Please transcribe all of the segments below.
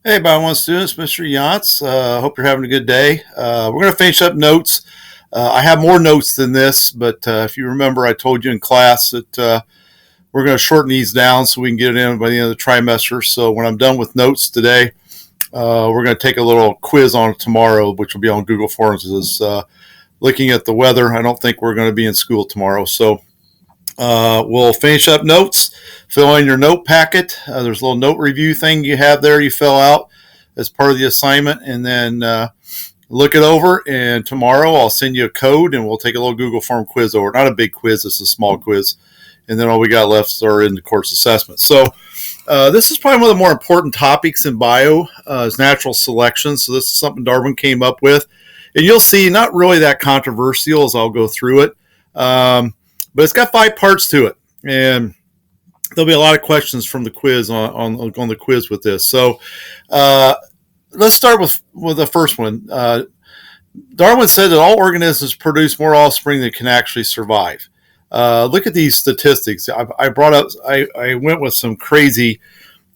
Hey, Bio students, Mr. Yance. Hope you're having a good day. We're going to finish up notes. I have more notes than this, but if you remember, I told you in class that we're going to shorten these down so we can get it in by the end of the trimester. So when I'm done with notes today, we're going to take a little quiz on it tomorrow, which will be on Google Forms. Looking at the weather, I don't think we're going to be in school tomorrow. So we'll finish up notes, fill in your note packet. There's a little note review thing you have there you fill out as part of the assignment, and then look it over. And tomorrow I'll send you a code, and we'll take a little Google form quiz over. Not a big quiz, it's a small quiz. And then all we got left are in the course assessment. So this is probably one of the more important topics in bio is natural selection. So this is something Darwin came up with. And you'll see not really that controversial as I'll go through it. But it's got 5 parts to it, and there'll be a lot of questions from the quiz on the quiz with this. So let's start with the first one. Darwin said that all organisms produce more offspring than can actually survive. Look at these statistics. I went with some crazy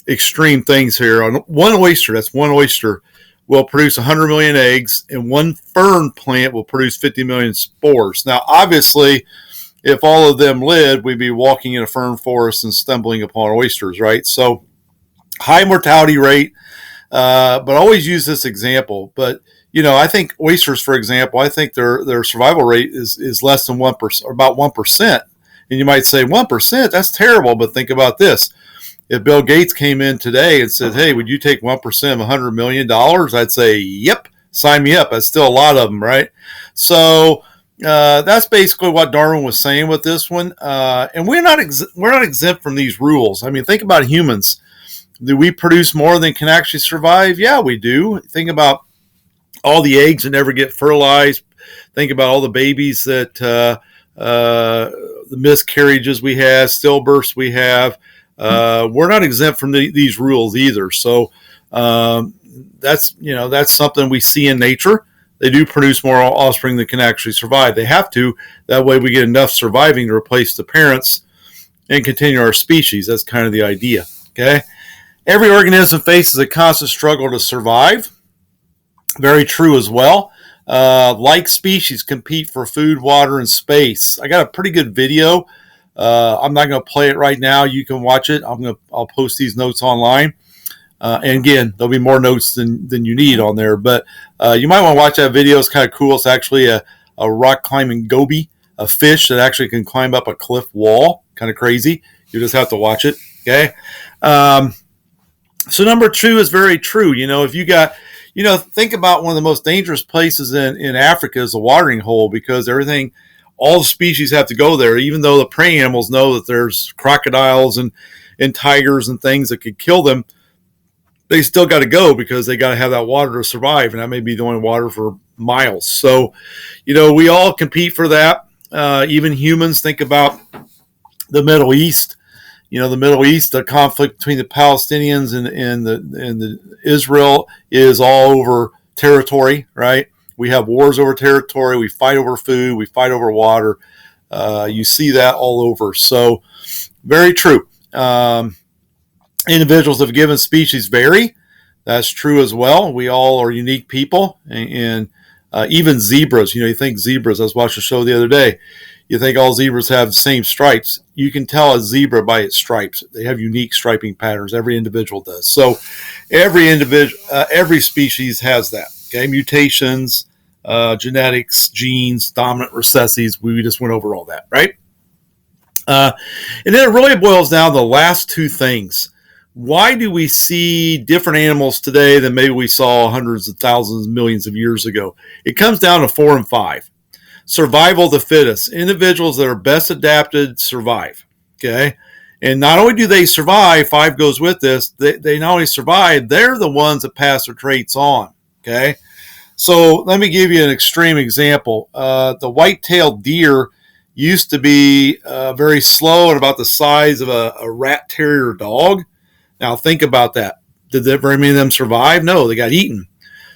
extreme things here. On one oyster, that's one oyster, will produce 100 million eggs, and one fern plant will produce 50 million spores. Now, obviously, if all of them lived, we'd be walking in a fern forest and stumbling upon oysters, right? So high mortality rate, but always use this example. But, I think oysters, for example, I think their survival rate is less than 1%, or about 1%. And you might say 1%, that's terrible, but think about this. If Bill Gates came in today and said, hey, would you take 1% of $100 million? I'd say, yep, sign me up. That's still a lot of them, right? So that's basically what Darwin was saying with this one. And we're not exempt from these rules. I mean, think about humans. Do we produce more than can actually survive? Yeah, we do. Think about all the eggs that never get fertilized. Think about all the babies that the miscarriages we have, stillbirths we have. We're not exempt from these rules either. So that's something we see in nature. They do produce more offspring than can actually survive. They have to. That way we get enough surviving to replace the parents and continue our species. That's kind of the idea. Okay. Every organism faces a constant struggle to survive. Very true as well. Like species compete for food, water, and space. I got a pretty good video. I'm not going to play it right now. You can watch it. I'll post these notes online. And again, there'll be more notes than you need on there. But you might want to watch that video. It's kind of cool. It's actually a rock climbing goby, a fish that actually can climb up a cliff wall. Kind of crazy. You just have to watch it. Okay. So number 2 is very true. If you got, think about one of the most dangerous places in Africa is a watering hole, because all the species have to go there, even though the prey animals know that there's crocodiles and tigers and things that could kill them. They still got to go because they got to have that water to survive, and that may be the only water for miles. So, we all compete for that. Even humans. Think about the Middle East. The Middle East, the conflict between the Palestinians and the Israel is all over territory, right? We have wars over territory. We fight over food. We fight over water. You see that all over. So, very true. Individuals of a given species vary. That's true as well. We all are unique people, and even zebras. You think zebras. I was watching a show the other day. You think all zebras have the same stripes. You can tell a zebra by its stripes. They have unique striping patterns. Every individual does. So every species has that. Okay, mutations, genetics, genes, dominant recessives. We just went over all that, right? And then it really boils down to the last 2 things. Why do we see different animals today than maybe we saw hundreds of thousands, millions of years ago? It comes down to 4 and 5. Survival of the fittest. Individuals that are best adapted survive. Okay. And not only do they survive, 5 goes with this, they not only survive, they're the ones that pass their traits on. Okay. So let me give you an extreme example. The white-tailed deer used to be very slow and about the size of a rat terrier dog. Now think about that. Did very many of them survive? No, they got eaten.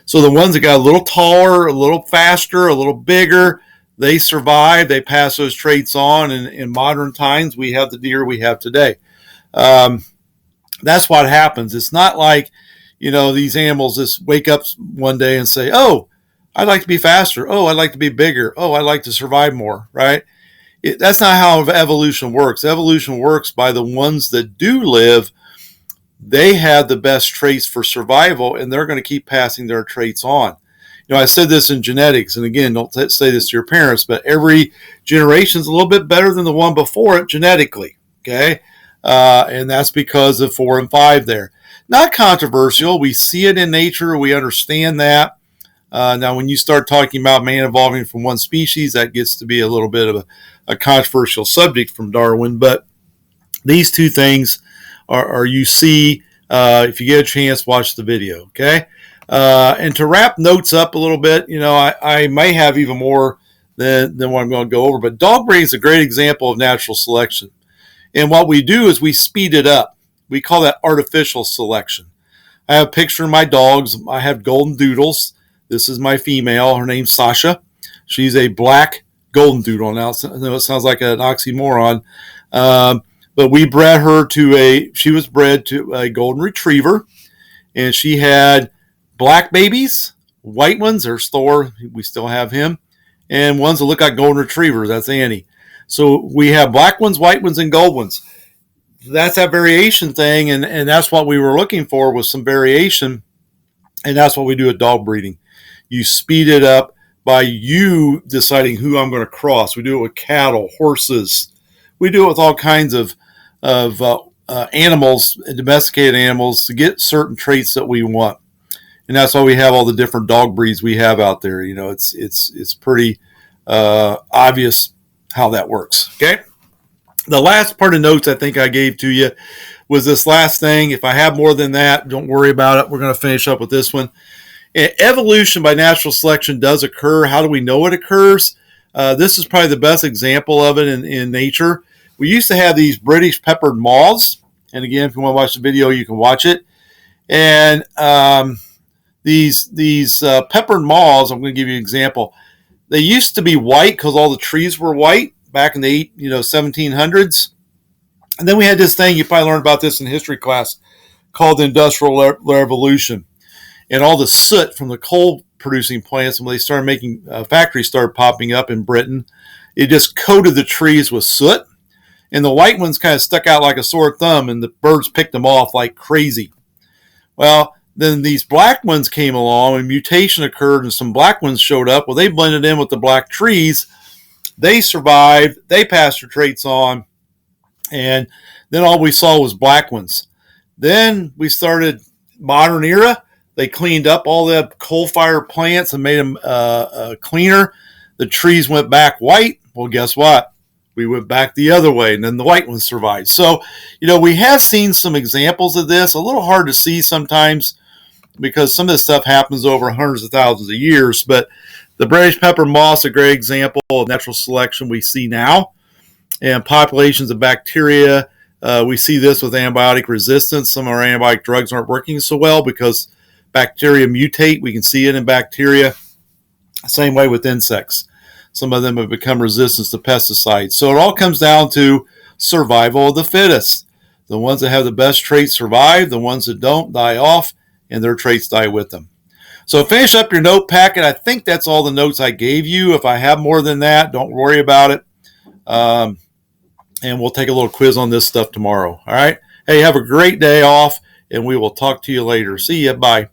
So the ones that got a little taller, a little faster, a little bigger, they survive. They pass those traits on. And in modern times, we have the deer we have today. That's what happens. It's not like, these animals just wake up one day and say, oh, I'd like to be faster. Oh, I'd like to be bigger. Oh, I'd like to survive more, right? That's not how evolution works. Evolution works by the ones that do live. They have the best traits for survival, and they're going to keep passing their traits on. I said this in genetics, and again, don't say this to your parents, but every generation is a little bit better than the one before it genetically, okay? And that's because of 4 and 5 there. Not controversial. We see it in nature. We understand that. Now, when you start talking about man evolving from one species, that gets to be a little bit of a controversial subject from Darwin. But these two things are you see, if you get a chance, watch the video, okay? And to wrap notes up a little bit, I may have even more than what I'm going to go over, but dog breeding is a great example of natural selection. And what we do is we speed it up. We call that artificial selection. I have a picture of my dogs. I have golden doodles. This is my female. Her name's Sasha. She's a black golden doodle. Now, I know it sounds like an oxymoron, but we bred her she was bred to a golden retriever, and she had black babies, white ones. There's Thor. We still have him. And ones that look like golden retrievers. That's Annie. So we have black ones, white ones, and gold ones. That's that variation thing, and that's what we were looking for, was some variation, and that's what we do at dog breeding. You speed it up by you deciding who I'm going to cross. We do it with cattle, horses. We do it with all kinds of animals, domesticated animals, to get certain traits that we want. And that's why we have all the different dog breeds we have out there. It's pretty obvious how that works. Okay. The last part of notes I think I gave to you was this last thing. If I have more than that, don't worry about it. We're going to finish up with this one. Evolution by natural selection does occur. How do we know it occurs? This is probably the best example of it in nature. We used to have these British peppered moths. And again, if you want to watch the video, you can watch it. And these peppered moths, I'm going to give you an example. They used to be white because all the trees were white back in the 1700s. And then we had this thing, you probably learned about this in history class, called the Industrial Revolution. And all the soot from the coal producing plants, when they started making factories started popping up in Britain, it just coated the trees with soot. And the white ones kind of stuck out like a sore thumb, and the birds picked them off like crazy. Well, then these black ones came along, and mutation occurred, and some black ones showed up. Well, they blended in with the black trees. They survived. They passed their traits on. And then all we saw was black ones. Then we started modern era. They cleaned up all the coal-fired plants and made them cleaner. The trees went back white. Well, guess what? We went back the other way, and then the white ones survived. So, we have seen some examples of this. A little hard to see sometimes because some of this stuff happens over hundreds of thousands of years. But the British pepper moth is a great example of natural selection we see now. And populations of bacteria, we see this with antibiotic resistance. Some of our antibiotic drugs aren't working so well because bacteria mutate. We can see it in bacteria. Same way with insects. Some of them have become resistant to pesticides. So it all comes down to survival of the fittest. The ones that have the best traits survive. The ones that don't die off, and their traits die with them. So finish up your note packet. I think that's all the notes I gave you. If I have more than that, don't worry about it. And we'll take a little quiz on this stuff tomorrow. All right. Hey, have a great day off, and we will talk to you later. See ya. Bye.